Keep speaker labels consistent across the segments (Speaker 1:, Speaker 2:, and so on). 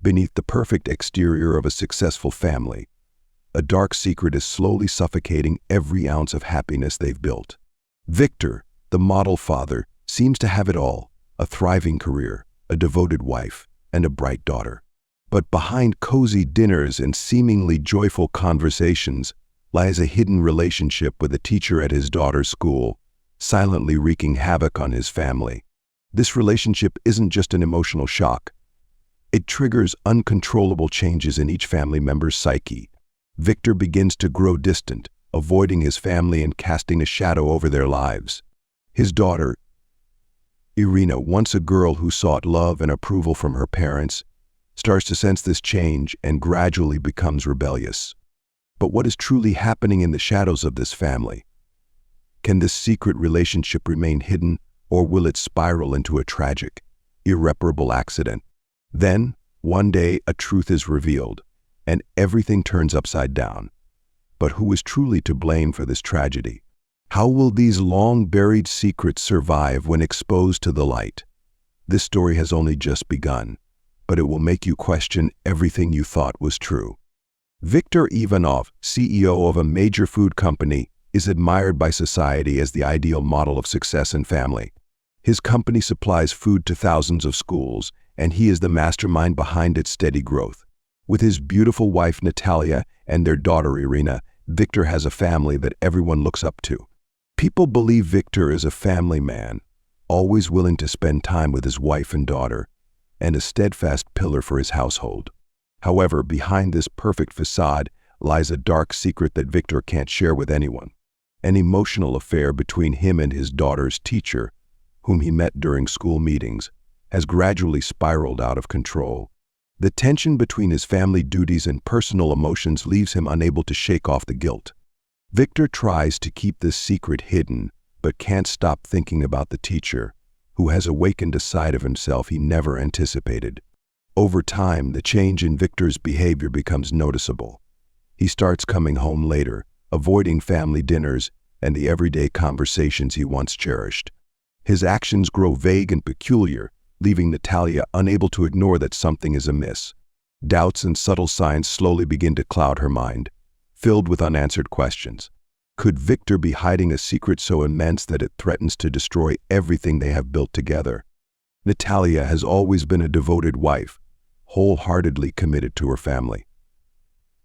Speaker 1: Beneath the perfect exterior of a successful family, a dark secret is slowly suffocating every ounce of happiness they've built. Viktor, the model father, seems to have it all: a thriving career, a devoted wife, and a bright daughter. But behind cozy dinners and seemingly joyful conversations lies a hidden relationship with a teacher at his daughter's school, silently wreaking havoc on his family. This relationship isn't just an emotional shock. It triggers uncontrollable changes in each family member's psyche. Viktor begins to grow distant, avoiding his family and casting a shadow over their lives. His daughter, Irina, once a girl who sought love and approval from her parents, starts to sense this change and gradually becomes rebellious. But what is truly happening in the shadows of this family? Can this secret relationship remain hidden, or will it spiral into a tragic, irreparable accident? Then, one day, a truth is revealed, and everything turns upside down. But who is truly to blame for this tragedy? How will these long-buried secrets survive when exposed to the light? This story has only just begun, but it will make you question everything you thought was true. Viktor Ivanov, CEO of a major food company, is admired by society as the ideal model of success and family. His company supplies food to thousands of schools, and he is the mastermind behind its steady growth. With his beautiful wife Natalia and their daughter Irina, Viktor has a family that everyone looks up to. People believe Viktor is a family man, always willing to spend time with his wife and daughter, and a steadfast pillar for his household. However, behind this perfect facade lies a dark secret that Viktor can't share with anyone. An emotional affair between him and his daughter's teacher, whom he met during school meetings, has gradually spiraled out of control. The tension between his family duties and personal emotions leaves him unable to shake off the guilt. Viktor tries to keep this secret hidden, but can't stop thinking about the teacher, who has awakened a side of himself he never anticipated. Over time, the change in Viktor's behavior becomes noticeable. He starts coming home later, avoiding family dinners and the everyday conversations he once cherished. His actions grow vague and peculiar, leaving Natalia unable to ignore that something is amiss. Doubts and subtle signs slowly begin to cloud her mind, filled with unanswered questions. Could Viktor be hiding a secret so immense that it threatens to destroy everything they have built together? Natalia has always been a devoted wife, wholeheartedly committed to her family.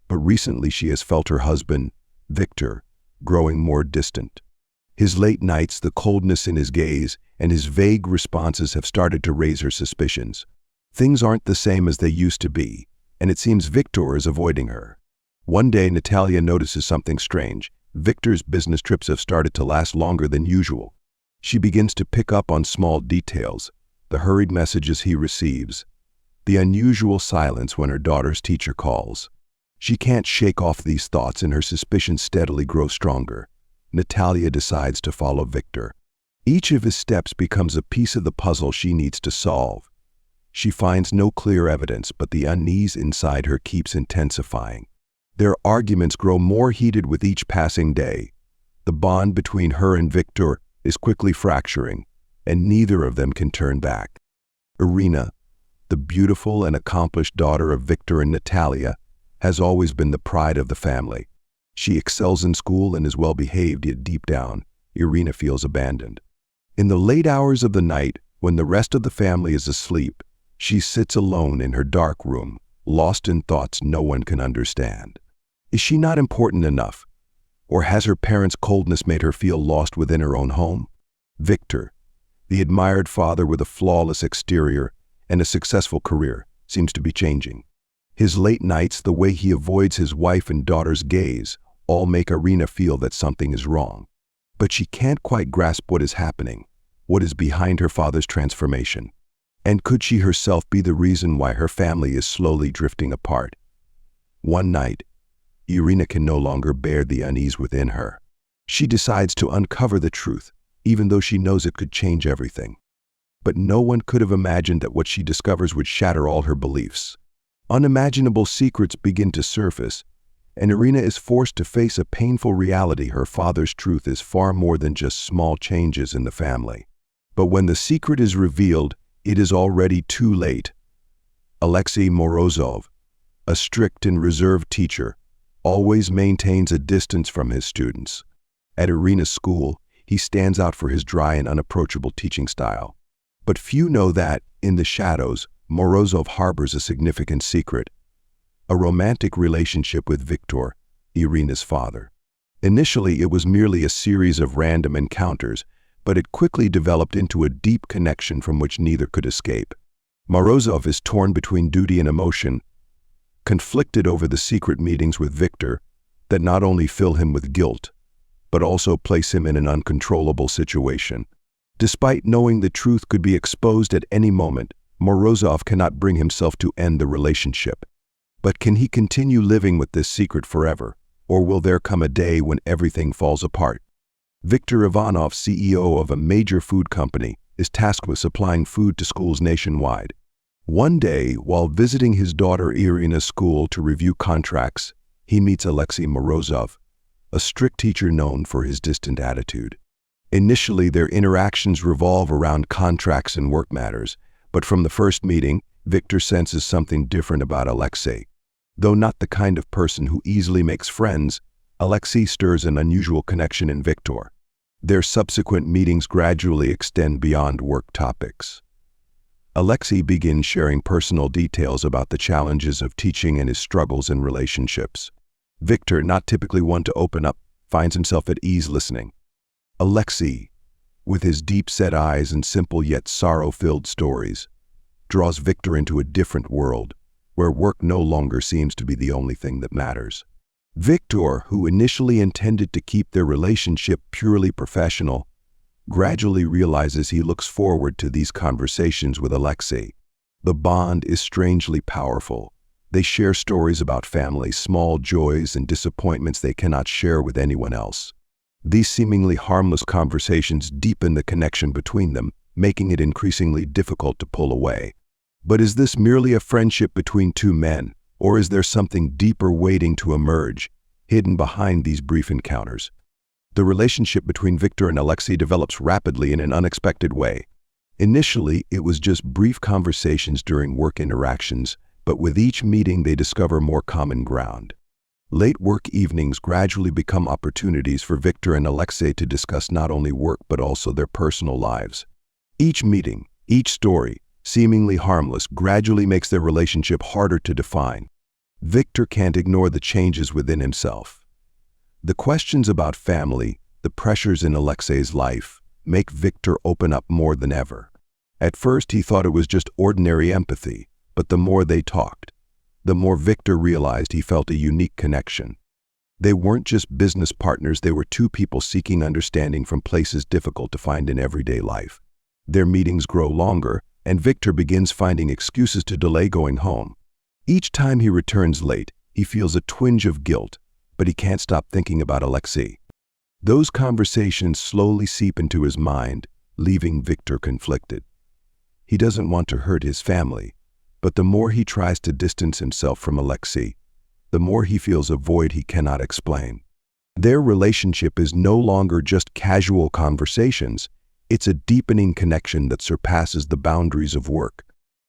Speaker 1: But recently she has felt her husband, Viktor, growing more distant. His late nights, the coldness in his gaze, and his vague responses have started to raise her suspicions. Things aren't the same as they used to be, and it seems Viktor is avoiding her. One day, Natalia notices something strange. Viktor's business trips have started to last longer than usual. She begins to pick up on small details, the hurried messages he receives, the unusual silence when her daughter's teacher calls. She can't shake off these thoughts, and her suspicions steadily grow stronger. Natalia decides to follow Viktor. Each of his steps becomes a piece of the puzzle she needs to solve. She finds no clear evidence, but the unease inside her keeps intensifying. Their arguments grow more heated with each passing day. The bond between her and Viktor is quickly fracturing, and neither of them can turn back. Irina, the beautiful and accomplished daughter of Viktor and Natalia, has always been the pride of the family. She excels in school and is well-behaved, yet deep down, Irina feels abandoned. In the late hours of the night, when the rest of the family is asleep, she sits alone in her dark room, lost in thoughts no one can understand. Is she not important enough? Or has her parents' coldness made her feel lost within her own home? Viktor, the admired father with a flawless exterior and a successful career, seems to be changing. His late nights, the way he avoids his wife and daughter's gaze, all make Irina feel that something is wrong. But she can't quite grasp what is happening, what is behind her father's transformation. And could she herself be the reason why her family is slowly drifting apart? One night, Irina can no longer bear the unease within her. She decides to uncover the truth, even though she knows it could change everything. But no one could have imagined that what she discovers would shatter all her beliefs. Unimaginable secrets begin to surface, and Irina is forced to face a painful reality. Her father's truth is far more than just small changes in the family. But when the secret is revealed, it is already too late. Alexei Morozov, a strict and reserved teacher, always maintains a distance from his students. At Irina's school, he stands out for his dry and unapproachable teaching style. But few know that, in the shadows, Morozov harbors a significant secret: a romantic relationship with Viktor, Irina's father. Initially, it was merely a series of random encounters, but it quickly developed into a deep connection from which neither could escape. Morozov is torn between duty and emotion, conflicted over the secret meetings with Viktor that not only fill him with guilt, but also place him in an uncontrollable situation. Despite knowing the truth could be exposed at any moment, Morozov cannot bring himself to end the relationship. But can he continue living with this secret forever, or will there come a day when everything falls apart? Viktor Ivanov, CEO of a major food company, is tasked with supplying food to schools nationwide. One day, while visiting his daughter Irina's school to review contracts, he meets Alexei Morozov, a strict teacher known for his distant attitude. Initially, their interactions revolve around contracts and work matters, but from the first meeting, Viktor senses something different about Alexei. Though not the kind of person who easily makes friends, Alexei stirs an unusual connection in Viktor. Their subsequent meetings gradually extend beyond work topics. Alexei begins sharing personal details about the challenges of teaching and his struggles in relationships. Viktor, not typically one to open up, finds himself at ease listening. Alexei, with his deep-set eyes and simple yet sorrow-filled stories, draws Viktor into a different world, where work no longer seems to be the only thing that matters. Viktor, who initially intended to keep their relationship purely professional, gradually realizes he looks forward to these conversations with Alexei. The bond is strangely powerful. They share stories about family, small joys and disappointments they cannot share with anyone else. These seemingly harmless conversations deepen the connection between them, making it increasingly difficult to pull away. But is this merely a friendship between two men, or is there something deeper waiting to emerge, hidden behind these brief encounters? The relationship between Viktor and Alexei develops rapidly in an unexpected way. Initially, it was just brief conversations during work interactions, but with each meeting they discover more common ground. Late work evenings gradually become opportunities for Viktor and Alexei to discuss not only work but also their personal lives. Each meeting, each story, seemingly harmless, gradually makes their relationship harder to define. Viktor can't ignore the changes within himself. The questions about family, the pressures in Alexei's life, make Viktor open up more than ever. At first he thought it was just ordinary empathy, but the more they talked, the more Viktor realized he felt a unique connection. They weren't just business partners, they were two people seeking understanding from places difficult to find in everyday life. Their meetings grow longer, and Viktor begins finding excuses to delay going home. Each time he returns late, he feels a twinge of guilt, but he can't stop thinking about Alexei. Those conversations slowly seep into his mind, leaving Viktor conflicted. He doesn't want to hurt his family, but the more he tries to distance himself from Alexei, the more he feels a void he cannot explain. Their relationship is no longer just casual conversations, it's a deepening connection that surpasses the boundaries of work.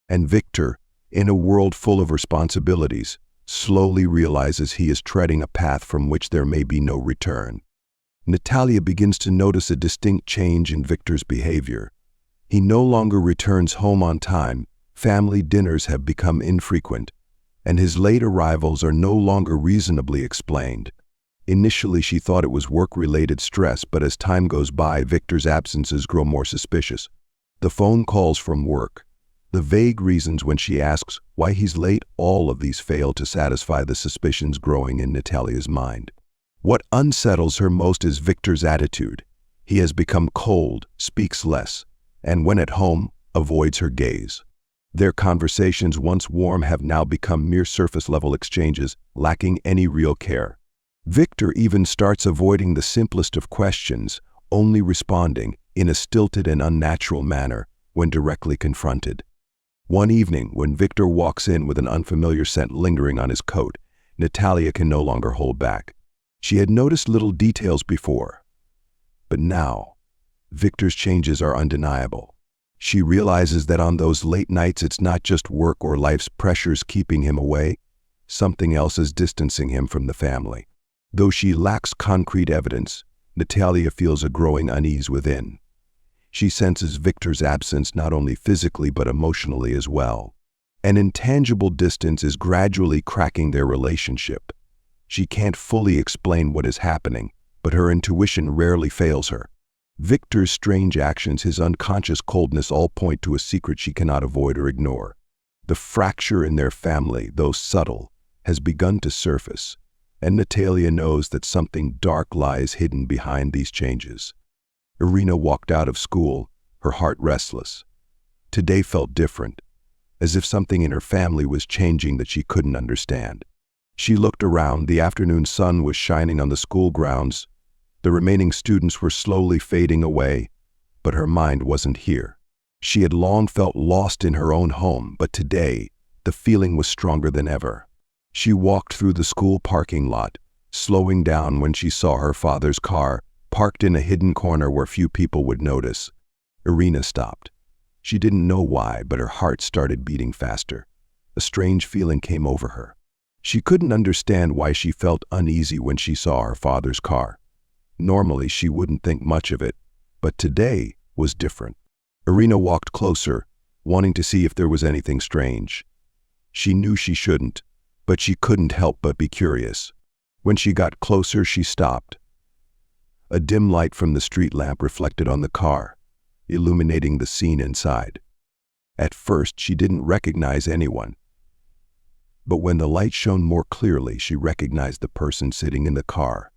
Speaker 1: And Viktor, in a world full of responsibilities, slowly realizes he is treading a path from which there may be no return. Natalia begins to notice a distinct change in Viktor's behavior. He no longer returns home on time, family dinners have become infrequent, and his late arrivals are no longer reasonably explained. Initially, she thought it was work-related stress, but as time goes by, Viktor's absences grow more suspicious. The phone calls from work, the vague reasons when she asks why he's late, all of these fail to satisfy the suspicions growing in Natalia's mind. What unsettles her most is Viktor's attitude. He has become cold, speaks less, and when at home, avoids her gaze. Their conversations, once warm, have now become mere surface-level exchanges, lacking any real care. Viktor even starts avoiding the simplest of questions, only responding in a stilted and unnatural manner when directly confronted. One evening, when Viktor walks in with an unfamiliar scent lingering on his coat, Natalia can no longer hold back. She had noticed little details before, but now, Viktor's changes are undeniable. She realizes that on those late nights it's not just work or life's pressures keeping him away. Something else is distancing him from the family. Though she lacks concrete evidence, Natalia feels a growing unease within. She senses Viktor's absence not only physically but emotionally as well. An intangible distance is gradually cracking their relationship. She can't fully explain what is happening, but her intuition rarely fails her. Viktor's strange actions, his unconscious coldness, all point to a secret she cannot avoid or ignore. The fracture in their family, though subtle, has begun to surface, and Natalia knows that something dark lies hidden behind these changes. Irina walked out of school, her heart restless. Today felt different, as if something in her family was changing that she couldn't understand. She looked around. The afternoon sun was shining on the school grounds. The remaining students were slowly fading away, but her mind wasn't here. She had long felt lost in her own home, but today, the feeling was stronger than ever. She walked through the school parking lot, slowing down when she saw her father's car, parked in a hidden corner where few people would notice. Irina stopped. She didn't know why, but her heart started beating faster. A strange feeling came over her. She couldn't understand why she felt uneasy when she saw her father's car. Normally, she wouldn't think much of it, but today was different. Irina walked closer, wanting to see if there was anything strange. She knew she shouldn't, but she couldn't help but be curious. When she got closer, she stopped. A dim light from the street lamp reflected on the car, illuminating the scene inside. At first, she didn't recognize anyone. But when the light shone more clearly, she recognized the person sitting in the car,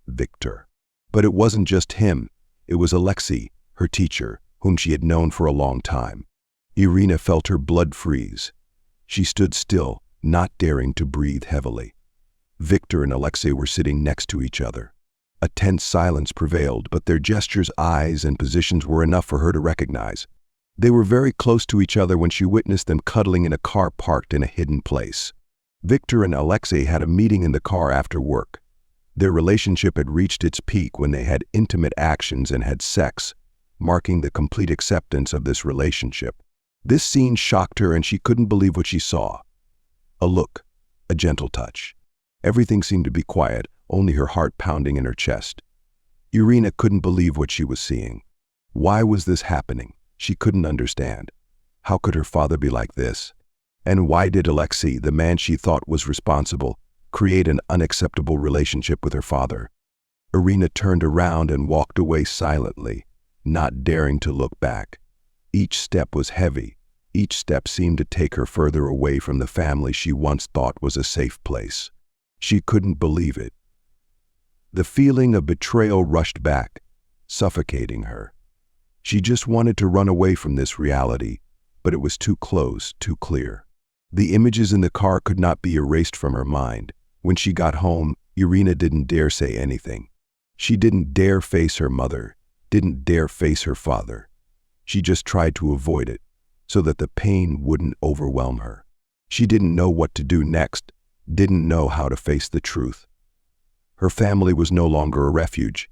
Speaker 1: Viktor. But it wasn't just him. It was Alexei, her teacher, whom she had known for a long time. Irina felt her blood freeze. She stood still, not daring to breathe heavily. Viktor and Alexei were sitting next to each other. A tense silence prevailed, but their gestures, eyes, and positions were enough for her to recognize. They were very close to each other when she witnessed them cuddling in a car parked in a hidden place. Viktor and Alexei had a meeting in the car after work. Their relationship had reached its peak when they had intimate actions and had sex, marking the complete acceptance of this relationship. This scene shocked her, and she couldn't believe what she saw. A look, a gentle touch. Everything seemed to be quiet, only her heart pounding in her chest. Irina couldn't believe what she was seeing. Why was this happening? She couldn't understand. How could her father be like this? And why did Alexei, the man she thought was responsible, create an unacceptable relationship with her father? Irina turned around and walked away silently, not daring to look back. Each step was heavy. Each step seemed to take her further away from the family she once thought was a safe place. She couldn't believe it. The feeling of betrayal rushed back, suffocating her. She just wanted to run away from this reality, but it was too close, too clear. The images in the car could not be erased from her mind. When she got home, Irina didn't dare say anything. She didn't dare face her mother, didn't dare face her father. She just tried to avoid it, so that the pain wouldn't overwhelm her. She didn't know what to do next, didn't know how to face the truth. Her family was no longer a refuge,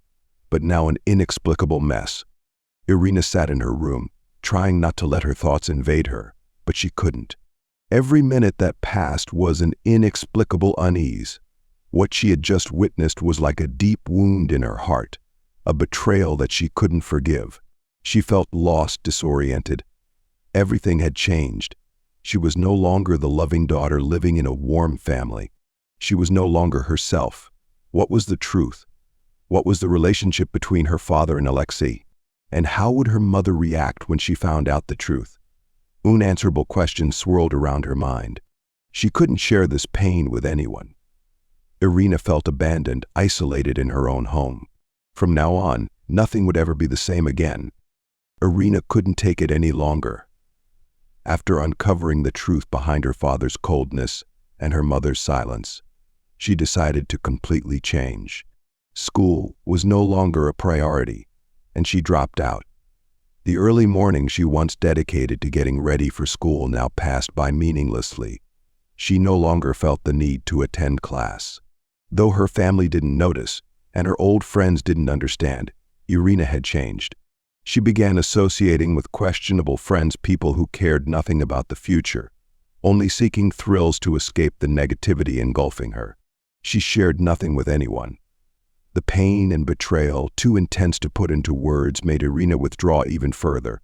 Speaker 1: but now an inexplicable mess. Irina sat in her room, trying not to let her thoughts invade her, but she couldn't. Every minute that passed was an inexplicable unease. What she had just witnessed was like a deep wound in her heart, a betrayal that she couldn't forgive. She felt lost, disoriented. Everything had changed. She was no longer the loving daughter living in a warm family. She was no longer herself. What was the truth? What was the relationship between her father and Alexei? And how would her mother react when she found out the truth? Unanswerable questions swirled around her mind. She couldn't share this pain with anyone. Irina felt abandoned, isolated in her own home. From now on, nothing would ever be the same again. Irina couldn't take it any longer. After uncovering the truth behind her father's coldness and her mother's silence, she decided to completely change. School was no longer a priority, and she dropped out. The early morning she once dedicated to getting ready for school now passed by meaninglessly. She no longer felt the need to attend class. Though her family didn't notice, and her old friends didn't understand, Irina had changed. She began associating with questionable friends, people who cared nothing about the future, only seeking thrills to escape the negativity engulfing her. She shared nothing with anyone. The pain and betrayal, too intense to put into words, made Irina withdraw even further.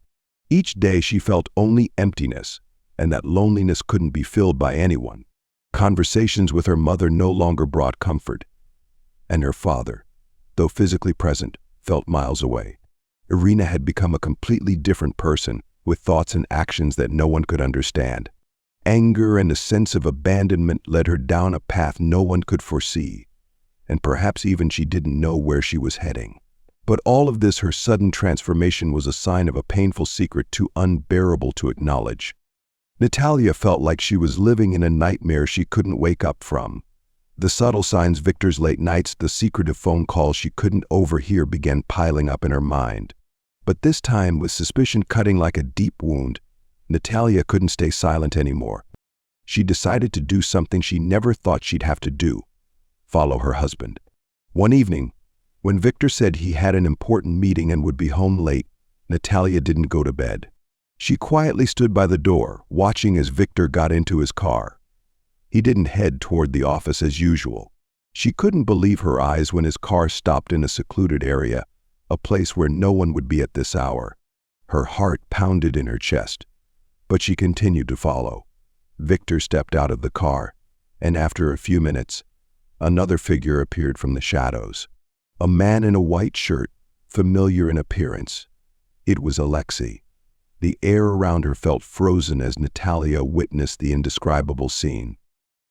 Speaker 1: Each day she felt only emptiness, and that loneliness couldn't be filled by anyone. Conversations with her mother no longer brought comfort, and her father, though physically present, felt miles away. Irina had become a completely different person, with thoughts and actions that no one could understand. Anger and a sense of abandonment led her down a path no one could foresee, and perhaps even she didn't know where she was heading. But all of this, her sudden transformation, was a sign of a painful secret too unbearable to acknowledge. Natalia felt like she was living in a nightmare she couldn't wake up from. The subtle signs, Viktor's late nights, the secretive phone calls she couldn't overhear, began piling up in her mind. But this time, with suspicion cutting like a deep wound, Natalia couldn't stay silent anymore. She decided to do something she never thought she'd have to do: follow her husband. One evening, when Viktor said he had an important meeting and would be home late, Natalia didn't go to bed. She quietly stood by the door, watching as Viktor got into his car. He didn't head toward the office as usual. She couldn't believe her eyes when his car stopped in a secluded area, a place where no one would be at this hour. Her heart pounded in her chest, but she continued to follow. Viktor stepped out of the car, and after a few minutes, another figure appeared from the shadows. A man in a white shirt, familiar in appearance. It was Alexei. The air around her felt frozen as Natalia witnessed the indescribable scene.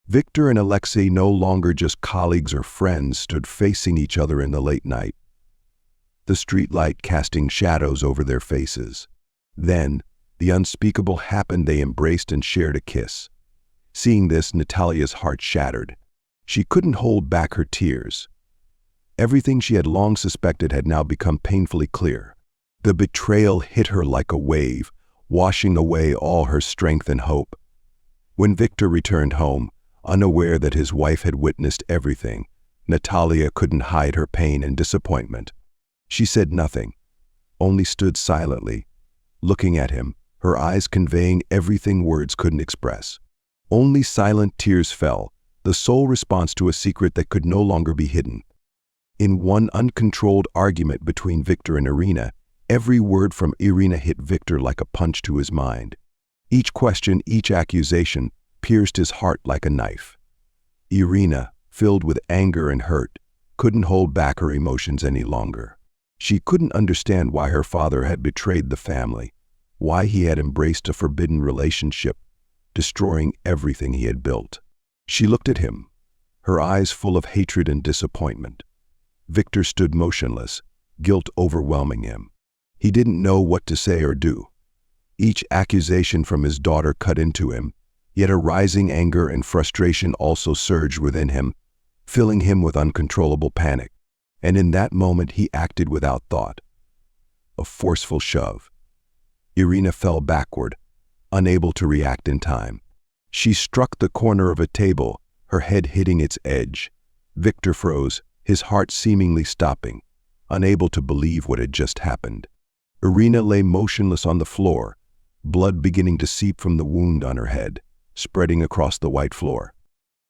Speaker 1: Viktor and Alexei, no longer just colleagues or friends, stood facing each other in the late night, the streetlight casting shadows over their faces. Then, the unspeakable happened. They embraced and shared a kiss. Seeing this, Natalia's heart shattered. She couldn't hold back her tears. Everything she had long suspected had now become painfully clear. The betrayal hit her like a wave, washing away all her strength and hope. When Viktor returned home, unaware that his wife had witnessed everything, Natalia couldn't hide her pain and disappointment. She said nothing, only stood silently, looking at him, her eyes conveying everything words couldn't express. Only silent tears fell, the sole response to a secret that could no longer be hidden. In one uncontrolled argument between Viktor and Irina, every word from Irina hit Viktor like a punch to his mind. Each question, each accusation, pierced his heart like a knife. Irina, filled with anger and hurt, couldn't hold back her emotions any longer. She couldn't understand why her father had betrayed the family, why he had embraced a forbidden relationship, destroying everything he had built. She looked at him, her eyes full of hatred and disappointment. Viktor stood motionless, guilt overwhelming him. He didn't know what to say or do. Each accusation from his daughter cut into him, yet a rising anger and frustration also surged within him, filling him with uncontrollable panic. And in that moment he acted without thought. A forceful shove. Irina fell backward, unable to react in time. She struck the corner of a table, her head hitting its edge. Viktor froze, his heart seemingly stopping, unable to believe what had just happened. Irina lay motionless on the floor, blood beginning to seep from the wound on her head, spreading across the white floor.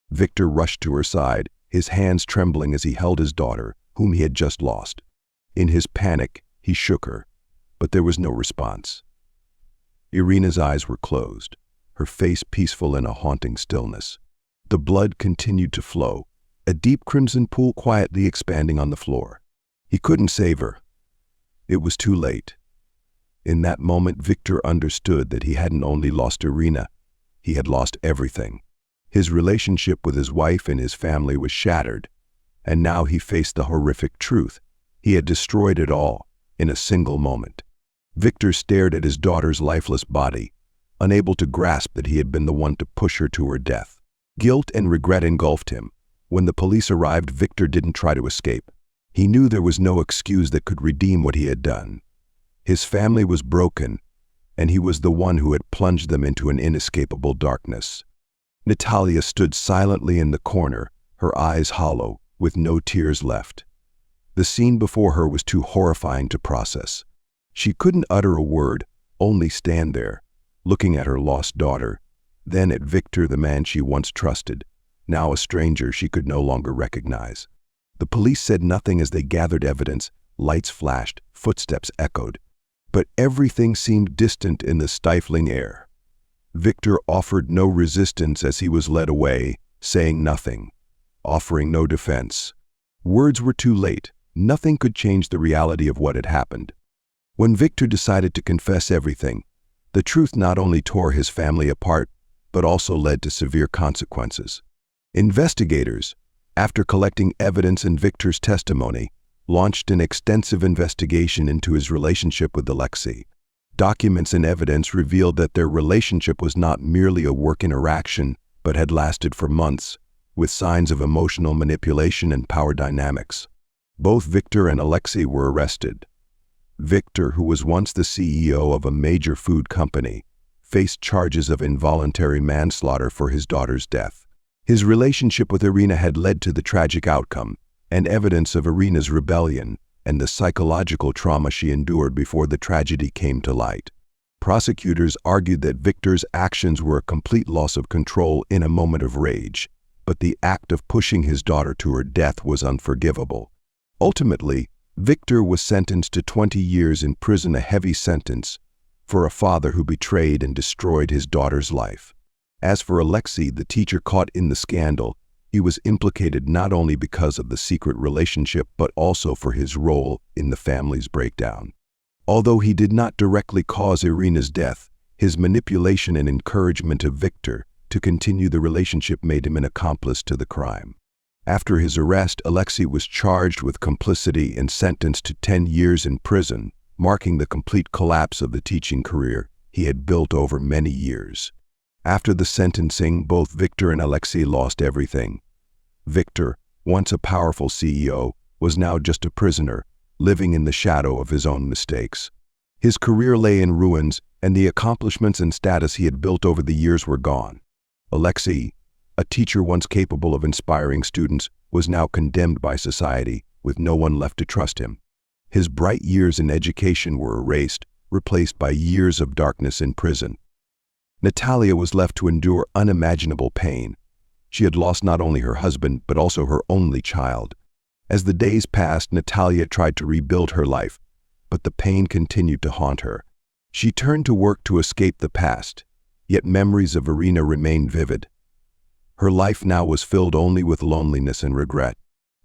Speaker 1: Viktor rushed to her side, his hands trembling as he held his daughter, whom he had just lost. In his panic, he shook her, but there was no response. Irina's eyes were closed, her face peaceful in a haunting stillness. The blood continued to flow, a deep crimson pool quietly expanding on the floor. He couldn't save her. It was too late. In that moment, Viktor understood that he hadn't only lost Irina, he had lost everything. His relationship with his wife and his family was shattered, and now he faced the horrific truth. He had destroyed it all in a single moment. Viktor stared at his daughter's lifeless body, unable to grasp that he had been the one to push her to her death. Guilt and regret engulfed him. When the police arrived, Viktor didn't try to escape. He knew there was no excuse that could redeem what he had done. His family was broken, and he was the one who had plunged them into an inescapable darkness. Natalia stood silently in the corner, her eyes hollow, with no tears left. The scene before her was too horrifying to process. She couldn't utter a word, only stand there, looking at her lost daughter, then at Viktor, the man she once trusted, now a stranger she could no longer recognize. The police said nothing as they gathered evidence. Lights flashed, footsteps echoed. But everything seemed distant in the stifling air. Viktor offered no resistance as he was led away, saying nothing, offering no defense. Words were too late. Nothing could change the reality of what had happened. When Viktor decided to confess everything, the truth not only tore his family apart, but also led to severe consequences. Investigators, after collecting evidence in Viktor's testimony, launched an extensive investigation into his relationship with Alexei. Documents and evidence revealed that their relationship was not merely a work interaction, but had lasted for months, with signs of emotional manipulation and power dynamics. Both Viktor and Alexei were arrested. Viktor, who was once the CEO of a major food company, faced charges of involuntary manslaughter for his daughter's death. His relationship with Irina had led to the tragic outcome, and evidence of Irina's rebellion and the psychological trauma she endured before the tragedy came to light. Prosecutors argued that Viktor's actions were a complete loss of control in a moment of rage, but the act of pushing his daughter to her death was unforgivable. Ultimately, Viktor was sentenced to 20 years in prison, a heavy sentence for a father who betrayed and destroyed his daughter's life. As for Alexei, the teacher caught in the scandal, he was implicated not only because of the secret relationship but also for his role in the family's breakdown. Although he did not directly cause Irina's death, his manipulation and encouragement of Viktor to continue the relationship made him an accomplice to the crime. After his arrest, Alexei was charged with complicity and sentenced to 10 years in prison, marking the complete collapse of the teaching career he had built over many years. After the sentencing, both Viktor and Alexei lost everything. Viktor, once a powerful CEO, was now just a prisoner, living in the shadow of his own mistakes. His career lay in ruins, and the accomplishments and status he had built over the years were gone. Alexei, a teacher once capable of inspiring students, was now condemned by society, with no one left to trust him. His bright years in education were erased, replaced by years of darkness in prison. Natalia was left to endure unimaginable pain. She had lost not only her husband, but also her only child. As the days passed, Natalia tried to rebuild her life, but the pain continued to haunt her. She turned to work to escape the past, yet memories of Irina remained vivid. Her life now was filled only with loneliness and regret.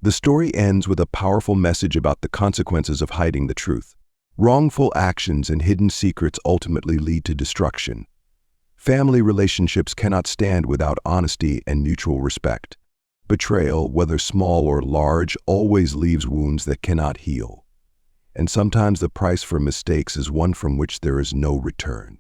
Speaker 1: The story ends with a powerful message about the consequences of hiding the truth. Wrongful actions and hidden secrets ultimately lead to destruction. Family relationships cannot stand without honesty and mutual respect. Betrayal, whether small or large, always leaves wounds that cannot heal. And sometimes the price for mistakes is one from which there is no return.